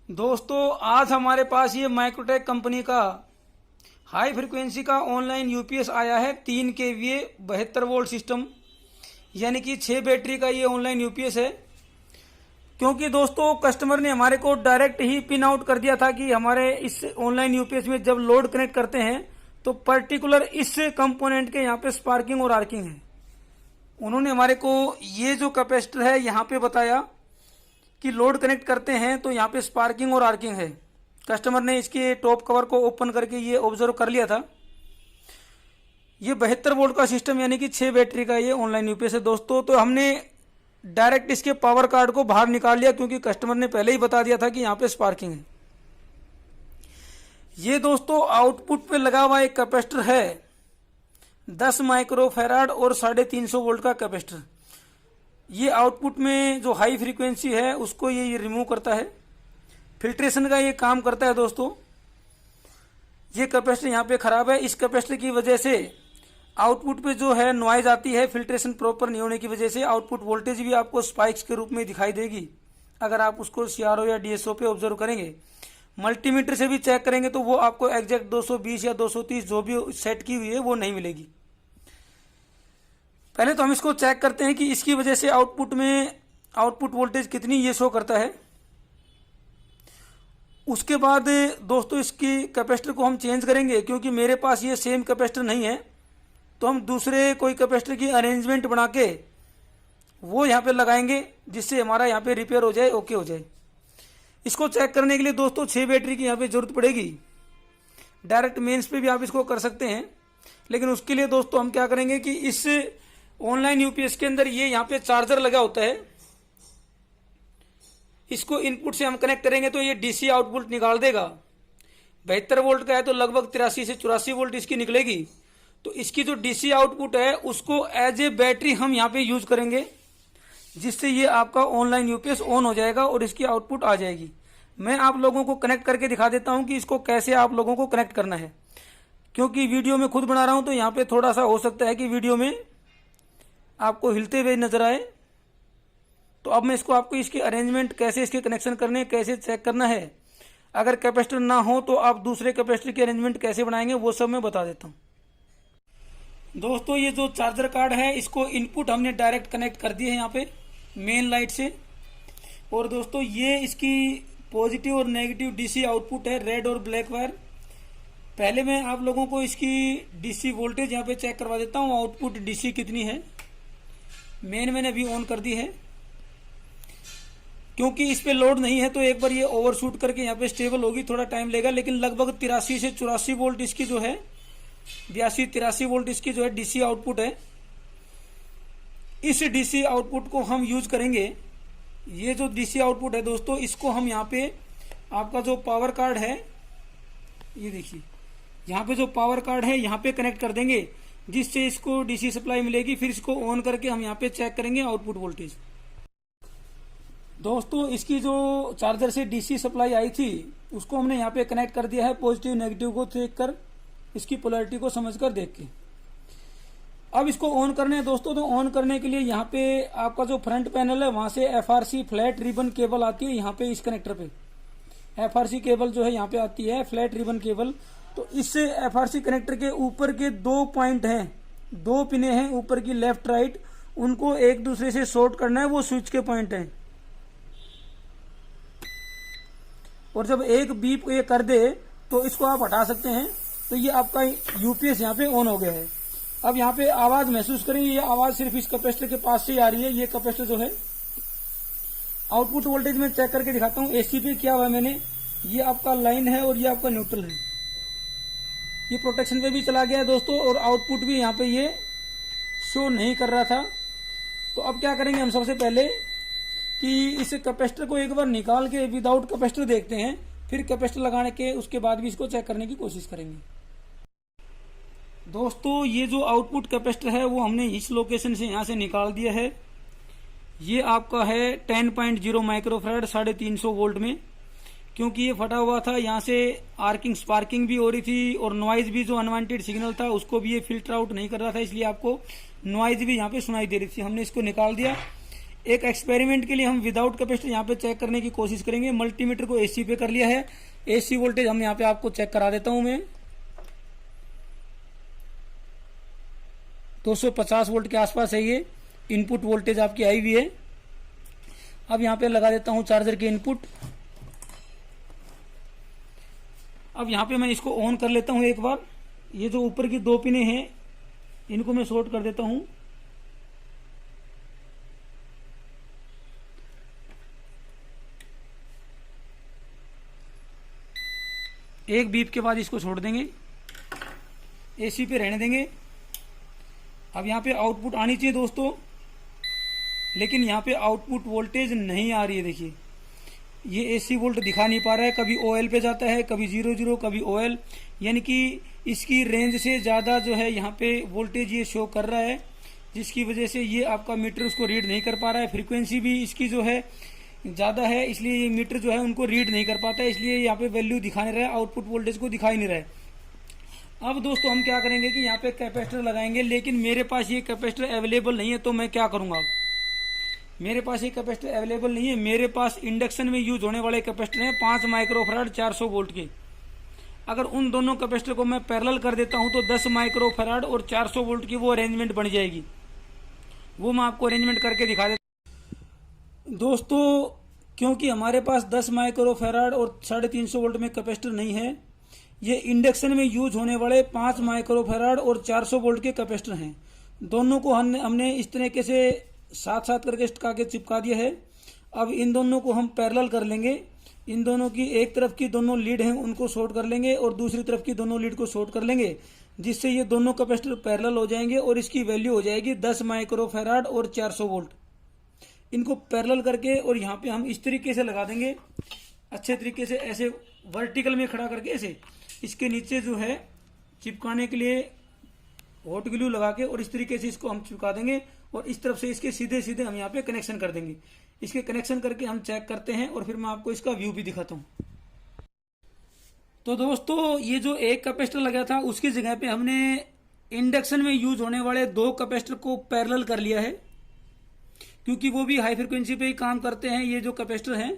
दोस्तों आज हमारे पास ये माइक्रोटेक कंपनी का हाई फ्रीक्वेंसी का ऑनलाइन यूपीएस आया है 3 केवीए 72 वोल्ट सिस्टम, यानी कि 6 बैटरी का ये ऑनलाइन यूपीएस है। क्योंकि दोस्तों कस्टमर ने हमारे को डायरेक्ट ही पिन आउट कर दिया था कि हमारे इस ऑनलाइन यूपीएस में जब लोड कनेक्ट करते हैं तो पर्टिकुलर इस कंपोनेंट के यहाँ पे स्पार्किंग और आर्किंग है। उन्होंने हमारे को ये जो कैपेसिटर है यहाँ पे बताया कि लोड कनेक्ट करते हैं तो यहाँ पे स्पार्किंग और आर्किंग है। कस्टमर ने इसके टॉप कवर को ओपन करके ये ऑब्जर्व कर लिया था। ये 72 वोल्ट का सिस्टम यानी कि 6 बैटरी का ये ऑनलाइन यूपीएस है दोस्तों। तो हमने डायरेक्ट इसके पावर कार्ड को बाहर निकाल लिया क्योंकि कस्टमर ने पहले ही बता दिया था कि यहाँ पे स्पार्किंग है। ये दोस्तों आउटपुट पे लगा हुआ एक कैपेसिटर है 10 माइक्रोफैराड और 350 वोल्ट का कैपेसिटर। ये आउटपुट में जो हाई फ्रीक्वेंसी है उसको ये रिमूव करता है, फिल्ट्रेशन का ये काम करता है दोस्तों। ये कैपेसिटर यहाँ पे खराब है, इस कैपेसिटर की वजह से आउटपुट पे जो है नॉइज आती है, फिल्ट्रेशन प्रॉपर नहीं होने की वजह से आउटपुट वोल्टेज भी आपको स्पाइक्स के रूप में दिखाई देगी। अगर आप उसको सीआरओ या डीएसओ पे ऑब्जर्व करेंगे, मल्टीमीटर से भी चेक करेंगे तो वो आपको एग्जैक्ट 220 या 230 जो भी सेट की हुई है वो नहीं मिलेगी। पहले तो हम इसको चेक करते हैं कि इसकी वजह से आउटपुट में आउटपुट वोल्टेज कितनी ये शो करता है। उसके बाद दोस्तों इसकी कैपेसिटर को हम चेंज करेंगे क्योंकि मेरे पास ये सेम कैपेसिटर नहीं है, तो हम दूसरे कोई कैपेसिटर की अरेंजमेंट बना के वो यहाँ पे लगाएंगे जिससे हमारा यहाँ पे रिपेयर हो जाए, ओके हो जाए। इसको चेक करने के लिए दोस्तों 6 बैटरी की यहाँ पे जरूरत पड़ेगी। डायरेक्ट मेंस पे भी आप इसको कर सकते हैं, लेकिन उसके लिए दोस्तों हम क्या करेंगे कि इस ऑनलाइन यूपीएस के अंदर ये यहाँ पे चार्जर लगा होता है, इसको इनपुट से हम कनेक्ट करेंगे तो ये डीसी आउटपुट निकाल देगा। 72 वोल्ट का है तो लगभग 83 से 84 वोल्ट इसकी निकलेगी। तो इसकी जो डीसी आउटपुट है उसको एज ए बैटरी हम यहाँ पे यूज करेंगे, जिससे ये आपका ऑनलाइन यूपीएस ऑन हो जाएगा और इसकी आउटपुट आ जाएगी। मैं आप लोगों को कनेक्ट करके दिखा देता हूँ कि इसको कैसे आप लोगों को कनेक्ट करना है, क्योंकि वीडियो में खुद बना रहा हूँ तो यहाँ पे थोड़ा सा हो सकता है कि वीडियो में आपको हिलते हुए नजर आए। तो अब मैं इसको आपको इसकी अरेंजमेंट कैसे इसके कनेक्शन करने कैसे चेक करना है, अगर कैपेसिटर ना हो तो आप दूसरे कैपेसिटर की अरेंजमेंट कैसे बनाएंगे वो सब मैं बता देता हूँ। दोस्तों ये जो चार्जर कार्ड है इसको इनपुट हमने डायरेक्ट कनेक्ट कर दिए है यहाँ पे मेन लाइट से। और दोस्तों ये इसकी पॉजिटिव और नेगेटिव डीसी आउटपुट है, रेड और ब्लैक वायर। पहले मैं आप लोगों को इसकी डीसी वोल्टेज यहाँ पे चेक करवा देता हूँ, आउटपुट डीसी कितनी है। मेन मैंने अभी ऑन कर दी है क्योंकि इस पे लोड नहीं है, तो एक बार ये ओवरशूट करके यहाँ पे स्टेबल होगी, थोड़ा टाइम लेगा। लेकिन लगभग 83 से 84 वोल्ट इसकी जो है 82-83 वोल्ट इसकी जो है डीसी आउटपुट है। इस डीसी आउटपुट को हम यूज करेंगे। ये जो डीसी आउटपुट है दोस्तों इसको हम यहाँ पे आपका जो पावर कार्ड है, ये देखिए यहाँ पे जो पावर कार्ड है यहाँ पे कनेक्ट कर देंगे, जिससे इसको डीसी सप्लाई मिलेगी। फिर इसको ऑन करके हम यहाँ पे चेक करेंगे आउटपुट वोल्टेज। दोस्तों इसकी जो चार्जर से डीसी सप्लाई आई थी उसको हमने यहाँ पे कनेक्ट कर दिया है, पॉजिटिव नेगेटिव को चेक कर इसकी पोलैरिटी को समझकर देख के। अब इसको ऑन करने है दोस्तों, तो ऑन करने के लिए यहाँ पे आपका जो फ्रंट पैनल है वहां से एफआरसी फ्लैट रिबन केबल आती है। यहाँ पे इस कनेक्टर पे एफआरसी केबल जो है यहाँ पे आती है फ्लैट रिबन केबल। तो इस एफआरसी कनेक्टर के ऊपर के 2 पॉइंट हैं, 2 पिने हैं ऊपर की लेफ्ट राइट, उनको एक दूसरे से शॉर्ट करना है, वो स्विच के पॉइंट हैं। और जब एक बीप ये कर दे तो इसको आप हटा सकते हैं। तो ये आपका यूपीएस यहाँ पे ऑन हो गया है। अब यहाँ पे आवाज महसूस करें, ये आवाज सिर्फ इस कैपेसिटर के पास से ही आ रही है। ये कैपेसिटर जो है आउटपुट वोल्टेज में चेक करके दिखाता हूँ। एसी पे क्या हुआ मैंने, ये आपका लाइन है और ये आपका न्यूट्रल है। ये प्रोटेक्शन पे भी चला गया है दोस्तों, और आउटपुट भी यहाँ पे ये शो नहीं कर रहा था। तो अब क्या करेंगे हम सबसे पहले कि इस कैपेसिटर को एक बार निकाल के विदाउट कैपेसिटर देखते हैं, फिर कैपेसिटर लगाने के उसके बाद भी इसको चेक करने की कोशिश करेंगे। दोस्तों ये जो आउटपुट कैपेसिटर है वो हमने इस लोकेशन से यहाँ से निकाल दिया है। ये आपका है 10.0 माइक्रोफैराड 350 वोल्ट में। क्योंकि ये फटा हुआ था, यहाँ से आर्किंग स्पार्किंग भी हो रही थी और नॉइज भी जो अनवांटेड सिग्नल था उसको भी ये फिल्टर आउट नहीं कर रहा था, इसलिए आपको नॉइज भी यहाँ पे सुनाई दे रही थी। हमने इसको निकाल दिया। एक एक्सपेरिमेंट के लिए हम विदाउट कैपेसिटर यहाँ पे चेक करने की कोशिश करेंगे। मल्टीमीटर को एसी पे कर लिया है। एसी वोल्टेज हम यहाँ पे आपको चेक करा देता हूं मैं। 250 वोल्ट के आसपास है ये इनपुट वोल्टेज आपकी आई हुई है। अब यहाँ पे लगा देता हूं चार्जर के इनपुट। अब यहाँ पे मैं इसको ऑन कर लेता हूं एक बार। ये जो ऊपर की 2 पिनें हैं इनको मैं शॉर्ट कर देता हूं। एक बीप के बाद इसको छोड़ देंगे, एसी पे रहने देंगे। अब यहाँ पे आउटपुट आनी चाहिए दोस्तों, लेकिन यहाँ पे आउटपुट वोल्टेज नहीं आ रही है। देखिए ये एसी वोल्ट दिखा नहीं पा रहा है, कभी ओएल पे जाता है, कभी 00, कभी ओएल, यानी कि इसकी रेंज से ज़्यादा जो है यहाँ पे वोल्टेज ये शो कर रहा है, जिसकी वजह से ये आपका मीटर उसको रीड नहीं कर पा रहा है। फ्रीक्वेंसी भी इसकी जो है ज़्यादा है, इसलिए ये मीटर जो है उनको रीड नहीं कर पाता है, इसलिए यहाँ पे वैल्यू दिखा नहीं रहा है, आउटपुट वोल्टेज को दिखा ही नहीं रहा है। अब दोस्तों हम क्या करेंगे कि यहाँ पे कैपेसिटर लगाएंगे, लेकिन मेरे पास ये कैपेसिटर अवेलेबल नहीं है, तो मैं क्या करूँगा। मेरे पास ये कैपेसिटर अवेलेबल नहीं है। मेरे पास इंडक्शन में यूज होने वाले कैपेसिटर हैं 5 माइक्रोफैराड 400 वोल्ट के। अगर उन दोनों कैपेसिटर को मैं पैरेलल कर देता हूं तो 10 माइक्रोफैराड और 400 वोल्ट की वो अरेंजमेंट बन जाएगी। वो मैं आपको अरेंजमेंट करके दिखा देता दोस्तों। क्योंकि हमारे पास 10 माइक्रोफैराड और 350 वोल्ट में कैपेसिटर नहीं है, ये इंडक्शन में यूज होने वाले 5 माइक्रोफैराड और 400 वोल्ट के कैपेसिटर हैं। दोनों को हमने इस तरीके से साथ साथ करके के चिपका दिया है। अब इन दोनों को हम पैरेलल कर लेंगे। इन दोनों की एक तरफ की दोनों लीड हैं उनको शॉर्ट कर लेंगे और दूसरी तरफ की दोनों लीड को शॉर्ट कर लेंगे, जिससे ये दोनों कैपेसिटर पैरेलल हो जाएंगे और इसकी वैल्यू हो जाएगी 10 माइक्रोफैराड और 400 वोल्ट। इनको पैरेलल करके और यहाँ पे हम इस तरीके से लगा देंगे, अच्छे तरीके से ऐसे वर्टिकल में खड़ा करके ऐसे इसके नीचे जो है चिपकाने के लिए हॉट ग्लू लगा के और इस तरीके से इसको हम चिपका देंगे और इस तरफ से इसके सीधे सीधे हम यहाँ पे कनेक्शन कर देंगे। इसके कनेक्शन करके हम चेक करते हैं और फिर मैं आपको इसका व्यू भी दिखाता हूँ। तो दोस्तों ये जो एक कैपेसिटर लगा था उसकी जगह पे हमने इंडक्शन में यूज होने वाले 2 कैपेसिटर को पैरेलल कर लिया है, क्योंकि वो भी हाई फ्रिक्वेंसी पे ही काम करते हैं ये जो कैपेसिटर हैं,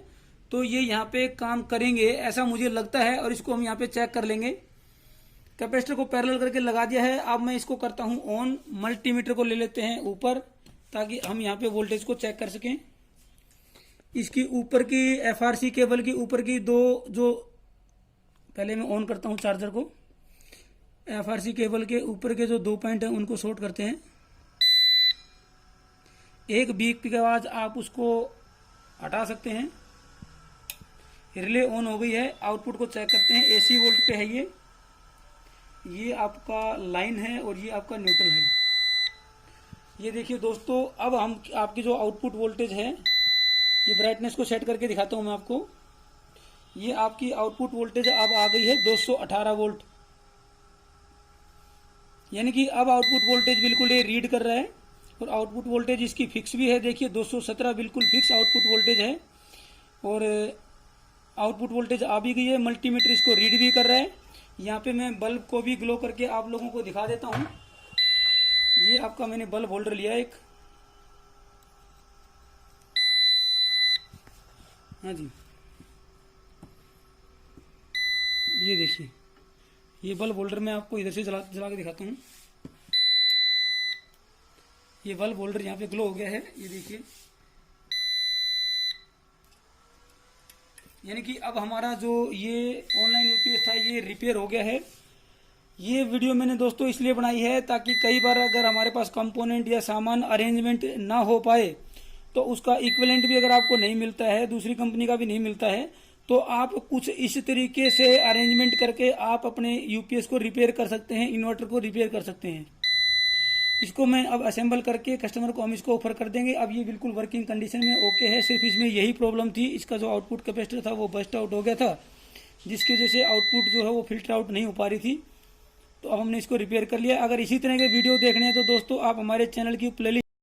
तो ये यहाँ पे काम करेंगे ऐसा मुझे लगता है। और इसको हम यहाँ पे चेक कर लेंगे। कैपेसिटर को पैरेलल करके लगा दिया है। अब मैं इसको करता हूं ऑन। मल्टीमीटर को ले लेते हैं ऊपर ताकि हम यहाँ पे वोल्टेज को चेक कर सकें। इसकी ऊपर की एफआरसी केबल की ऊपर की 2 जो पहले मैं ऑन करता हूं चार्जर को। एफआरसी केबल के ऊपर के जो 2 पॉइंट हैं उनको शॉर्ट करते हैं। एक बीप के बाद आप उसको हटा सकते हैं। रिले ऑन हो गई है। आउटपुट को चेक करते हैं। एसी वोल्ट पे है ये आपका लाइन है और ये आपका न्यूट्रल है। ये देखिए दोस्तों, अब हम आपकी जो आउटपुट वोल्टेज है, ये ब्राइटनेस को सेट करके दिखाता हूं मैं आपको। ये आपकी आउटपुट वोल्टेज अब आ गई है 218 वोल्ट, यानी कि अब आउटपुट वोल्टेज बिल्कुल ये रीड कर रहा है और आउटपुट वोल्टेज इसकी फिक्स भी है। देखिए 217 बिल्कुल फिक्स आउटपुट वोल्टेज है और आउटपुट वोल्टेज आ भी गई है। मल्टीमीटर इसको रीड भी कर रहा है। यहाँ पे मैं बल्ब को भी ग्लो करके आप लोगों को दिखा देता हूँ। ये आपका मैंने बल्ब होल्डर लिया एक, हाँ जी, ये देखिए ये बल्ब होल्डर मैं आपको इधर से जला के दिखाता हूँ। ये बल्ब होल्डर यहाँ पे ग्लो हो गया है, ये देखिए। यानी कि अब हमारा जो ये ऑनलाइन यूपीएस था ये रिपेयर हो गया है। ये वीडियो मैंने दोस्तों इसलिए बनाई है ताकि कई बार अगर हमारे पास कंपोनेंट या सामान अरेंजमेंट ना हो पाए तो उसका इक्विवेलेंट भी अगर आपको नहीं मिलता है, दूसरी कंपनी का भी नहीं मिलता है, तो आप कुछ इस तरीके से अरेंजमेंट करके आप अपने यूपीएस को रिपेयर कर सकते हैं, इन्वर्टर को रिपेयर कर सकते हैं। इसको मैं अब असेंबल करके कस्टमर को हम इसको ऑफर कर देंगे। अब ये बिल्कुल वर्किंग कंडीशन में ओके है। सिर्फ इसमें यही प्रॉब्लम थी, इसका जो आउटपुट कैपेसिटर था वो बस्ट आउट हो गया था, जिसकी वजह से आउटपुट जो है वो फिल्टर आउट नहीं हो पा रही थी। तो अब हमने इसको रिपेयर कर लिया। अगर इसी तरह के वीडियो देखने हैं तो दोस्तों आप हमारे चैनल की प्लेलिस्ट